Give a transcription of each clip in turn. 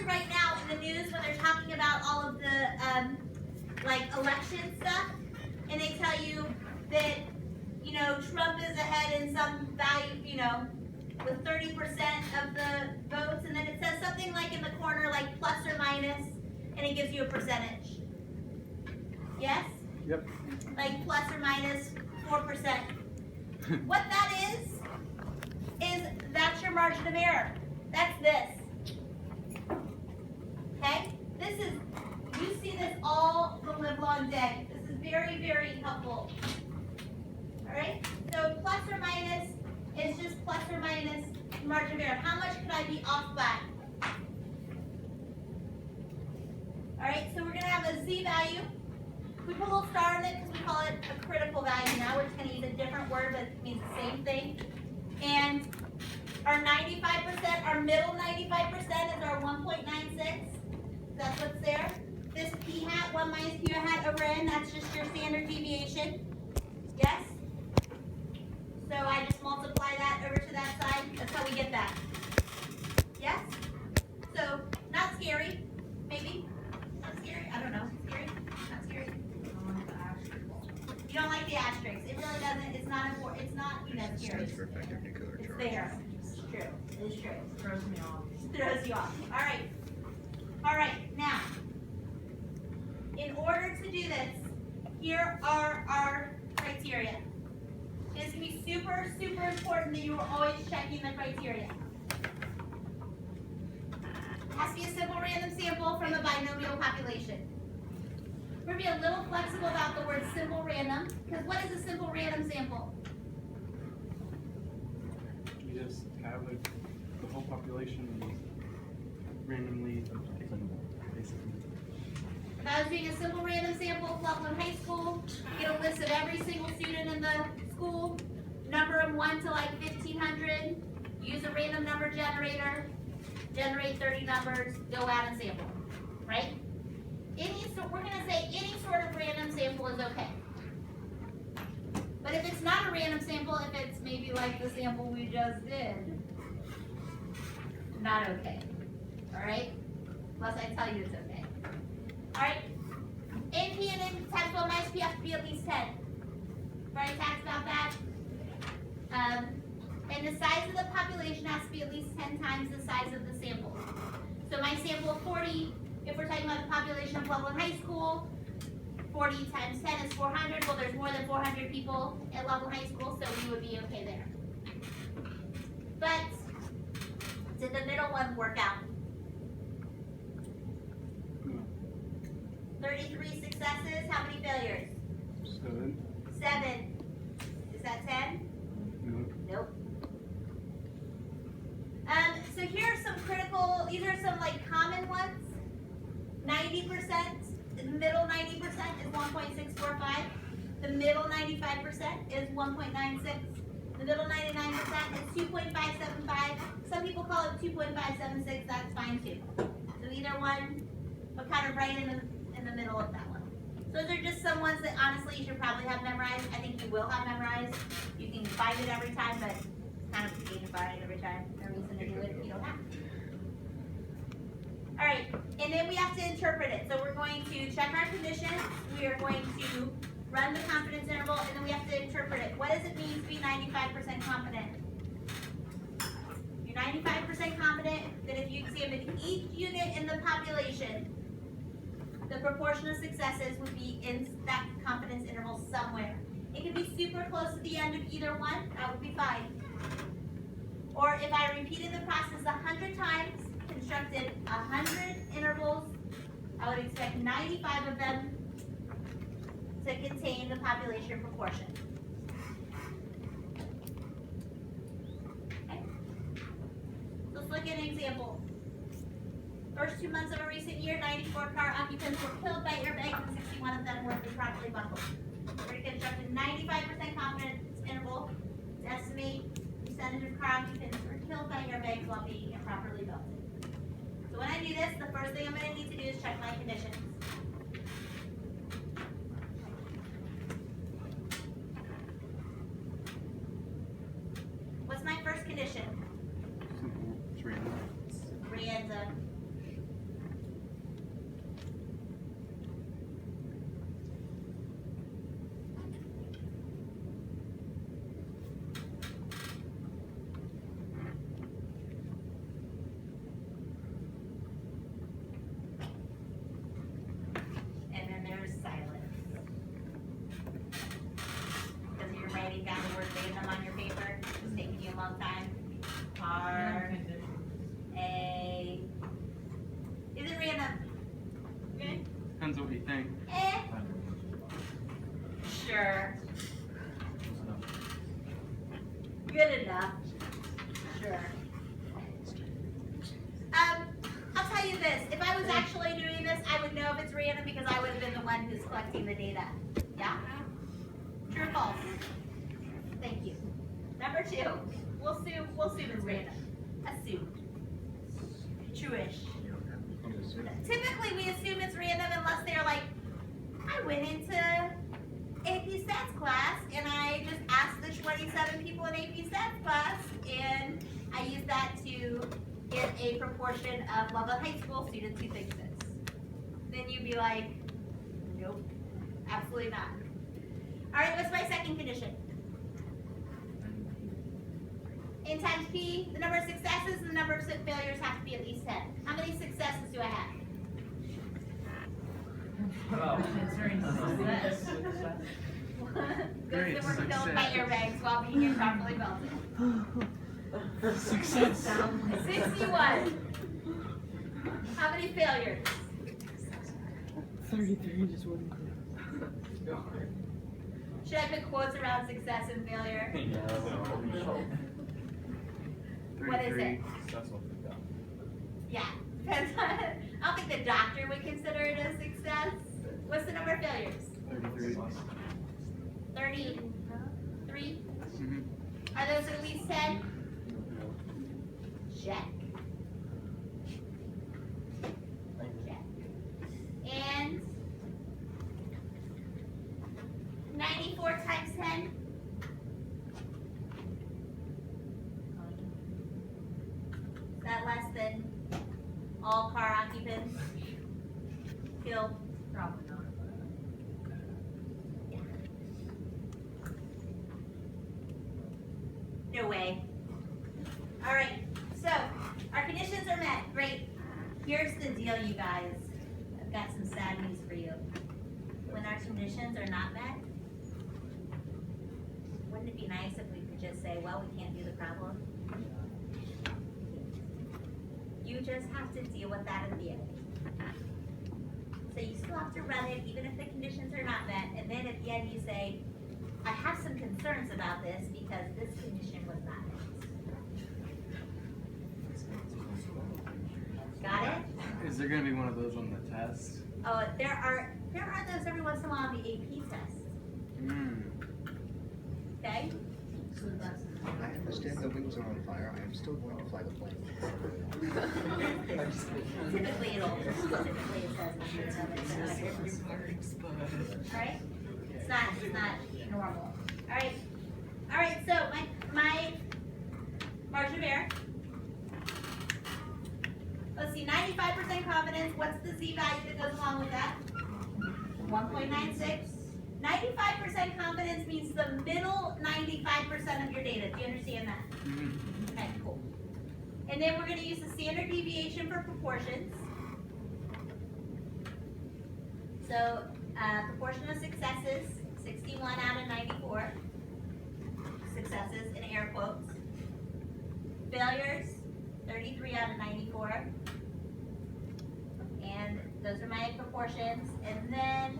right now in the news when they're talking about all of the like election stuff, and they tell you that, you know, Trump is ahead in some value, you know, with 30% of the votes, and then it says something like in the corner, like plus or minus, and it gives you a percentage. Yes? Yep. Like plus or minus 4%. What that is that's your margin of error. That's this. Okay? This is, you see this all the live long day. This is very, very helpful. Alright? So plus or minus is just plus or minus margin of error. How much could I be off by? Alright, so we're going to have a z value. We put a little star in it because we call it a critical value now. We're just going to use a different word, but it means the same thing. And our 95%, our middle 95% is our 1.96. That's what's there. This p hat, 1 minus p hat over n, that's just your standard deviation. Yes? So I just multiply that over to that side. That's how we get that. Yes? So, not scary. Maybe? Not scary. I don't know. Scary? Not scary. You don't like the asterisks. It really doesn't. It's not important. It's not, you know, scary. Stands for effective nuclear It's charge. there. It's true. It's true. It throws me off. It throws you off. All right. All right. Now, in order to do this, here are our criteria. It's going to be super, super important that you are always checking the criteria. It has to be a simple random sample from a binomial population. We're going to be a little flexible about the word simple random, because what is a simple random sample? You just have the whole population randomly taken, basically. If I was doing a simple random sample of Loveland High School, get a list of every single student in the school, number them 1 to like 1,500, use a random number generator, generate 30 numbers, go out and sample, right? We're going to say any sort of random sample is okay. But if it's not a random sample, if it's maybe like the sample we just did, not okay. All right? Unless I tell you it's okay. All right? NP and N times 1 minus P have to be at least 10. We've already talked about that. And the size of the population has to be at least 10 times the size of the sample. So my sample of 40, if we're talking about the population of Loveland High School, 40 times 10 is 400. Well, there's more than 400 people at Loveland High School, so we would be okay there. But did the middle one work out? 33 successes. How many failures? 7. 7. Is that 10? No. Nope. So here are some critical, these are some like common ones. 90%, the middle 90% is 1.645. The middle 95% is 1.96. The middle 99% is 2.575. Some people call it 2.576, that's fine too. So either one, but kind of right in the middle of that one. So those are just some ones that honestly you should probably have memorized. I think you will have memorized. You can find it every time, but it's kind of easy to find it every time. No reason to do it if you don't have to. All right, and then we have to interpret it. So we're going to check our conditions. We are going to run the confidence interval, and then we have to interpret it. What does it mean to be 95% confident? You're 95% confident that if you examine each unit in the population, the proportion of successes would be in that confidence interval somewhere. It could be super close to the end of either one, that would be fine. Or if I repeated the process 100 times, constructed 100 intervals, I would expect 95 of them to contain the population proportion. Okay. Let's look at an example. First 2 months of a recent year, 94 car occupants were killed by airbags and 61 of them were improperly buckled. We're going to construct a 95% confidence interval to estimate the percentage of car occupants who were killed by airbags while being improperly belted. So when I do this, the first thing I'm going to need to do is check my conditions. What's my first condition? Simple. It's random. Random. depends on what you think. Sure. Good enough. Sure. I'll tell you this. If I was actually doing this, I would know if it's random because I would have been the one who's collecting the data. Yeah? True or false? Thank you. Number 2. We'll assume it's random. Assume. True-ish. Typically, we assume it's random unless they're like, I went into AP Stats class and I just asked the 27 people in AP Stats class and I used that to get a proportion of Loveland High School students who think this. Then you'd be like, nope, absolutely not. All right, what's my second condition? N times P, the number of successes and the number of failures have to be at least 10. How many successes do I have? Good that we're filling my airbags while being improperly belted. Success. 61. How many failures? 33 just wouldn't. Should I put quotes around success and failure? What is it? Yeah. Depends on, I don't think the doctor would consider it a success. What's the number of failures? 33. 33? Mm-hmm. Are those at least 10? Check. Check. And 94 times 10? Is that less than all car occupants killed? Probably not. No way. All right, so our conditions are met. Great. Here's the deal, you guys. I've got some sad news for you. When our conditions are not met, wouldn't it be nice if we could just say, well, we can't do the problem? You just have to deal with that at the end. So you still have to run it even if the conditions are not met, and then at the end you say, I have some concerns about this because this condition was not met. Got it? Is there going to be one of those on the test? Oh, there are those every once in a while on the AP test. Okay? I understand the wings are on fire. I am still going to fly the plane. Typically it says. Alright? It's not normal. Alright, so my margin of error. Let's see, 95% confidence. What's the z-value that goes along with that? 1.96. 95% confidence means the middle 95% of your data. Do you understand that? Mm-hmm. Okay, cool. And then we're going to use the standard deviation for proportions. So, proportion of successes, 61 out of 94. Successes in air quotes. Failures, 33 out of 94. And those are my proportions. And then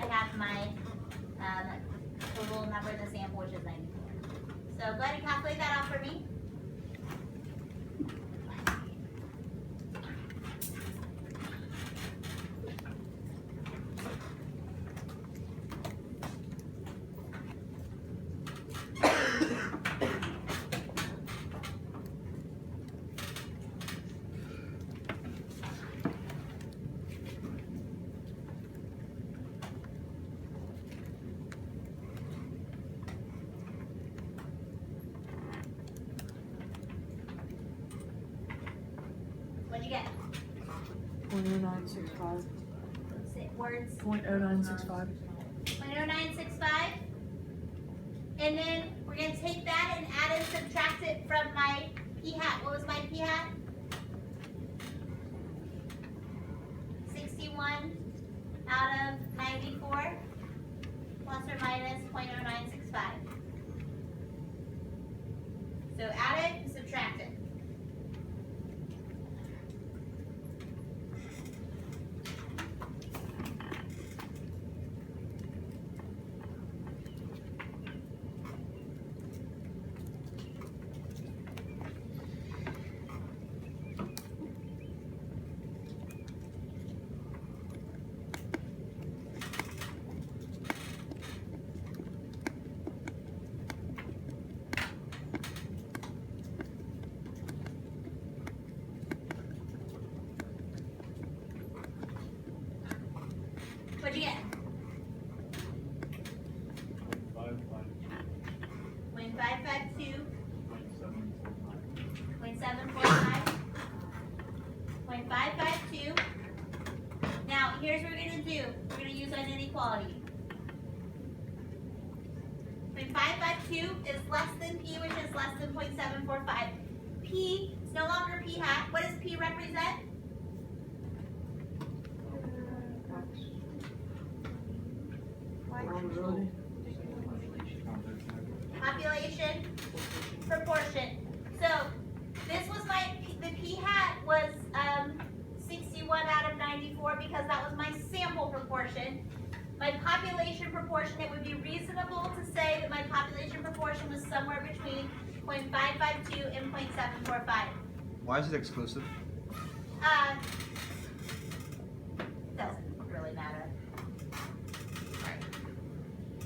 I have my total number in the sample, which is 94. So go ahead and calculate that out for me. What'd you get? 0.0965. Say words. 0.0965. 0.0965. And then we're going to take that and add and subtract it from my p-hat. What was my p-hat? 61 out of 94 plus or minus 0.0965. So add it and subtract it. 0.552. Now, here's what we're gonna do. We're gonna use an inequality. 0.552 is less than P, which is less than 0.745. P is no longer P hat. What does P represent? Probability. Population, proportion. So this was the P hat was 61 out of 94 because that was my sample proportion. My population proportion, it would be reasonable to say that my population proportion was somewhere between 0.552 and 0.745. Why is it exclusive? Doesn't really matter.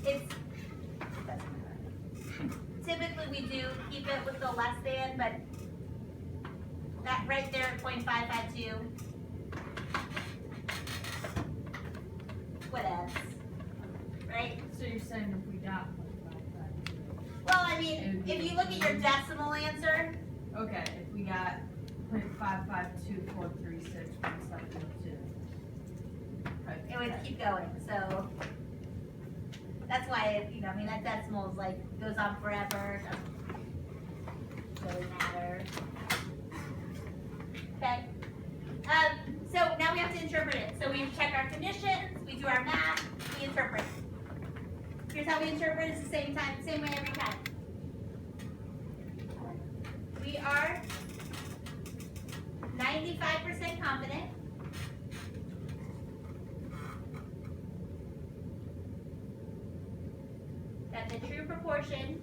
It doesn't matter. Typically, we do keep it with the less than, but that right there at 0.552. What else? Right? So you're saying if we got 0.552? Well, I mean, if you look at your decimal answer, Okay, if we got 0.552436.702. it would keep going, so. That's why, I mean, that decimal is like, goes on forever, doesn't really matter. Okay? So now we have to interpret it. So we check our conditions, we do our math, we interpret. Here's how we interpret, it's the same way every time. We are 95% confident that the true proportion